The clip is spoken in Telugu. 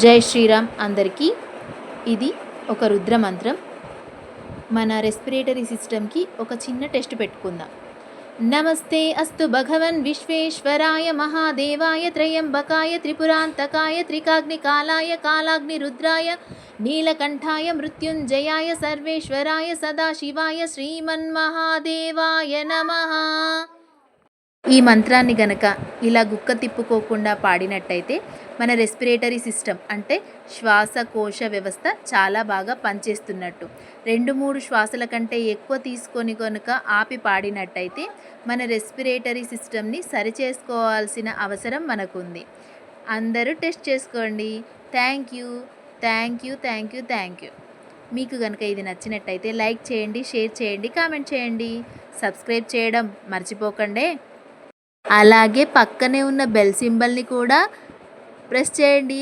జై శ్రీరామ్ అందరికీ. ఇది ఒక రుద్ర మంత్రం. మన రెస్పిరేటరీ సిస్టమ్కి ఒక చిన్న టెస్ట్ పెట్టుకుందాం. నమస్తే అస్తు భగవన్ విశ్వేశ్వరాయ మహాదేవాయ త్రయంబకాయ త్రిపురాంతకాయ త్రికాగ్నికాలాయ కాలాగ్ని రుద్రాయ నీలకంఠాయ మృత్యుంజయాయ సర్వేశ్వరాయ సదాశివాయ శ్రీమన్మహాదేవాయ నమః. ఈ మంత్రాన్ని గనక ఇలా గుక్క తిప్పుకోకుండా పాడినట్టయితే మన రెస్పిరేటరీ సిస్టమ్ అంటే శ్వాసకోశ వ్యవస్థ చాలా బాగా పనిచేస్తున్నట్టు. 2-3 శ్వాసల కంటే ఎక్కువ తీసుకొని కనుక ఆపి పాడినట్టయితే మన రెస్పిరేటరీ సిస్టమ్ని సరిచేసుకోవాల్సిన అవసరం మనకుంది. అందరూ టెస్ట్ చేసుకోండి. Thank you. మీకు కనుక ఇది నచ్చినట్టయితే లైక్ చేయండి, షేర్ చేయండి, కామెంట్ చేయండి, సబ్స్క్రైబ్ చేయడం మర్చిపోకండి. అలాగే పక్కనే ఉన్న బెల్ సింబల్ని కూడా ప్రెస్ చేయండి.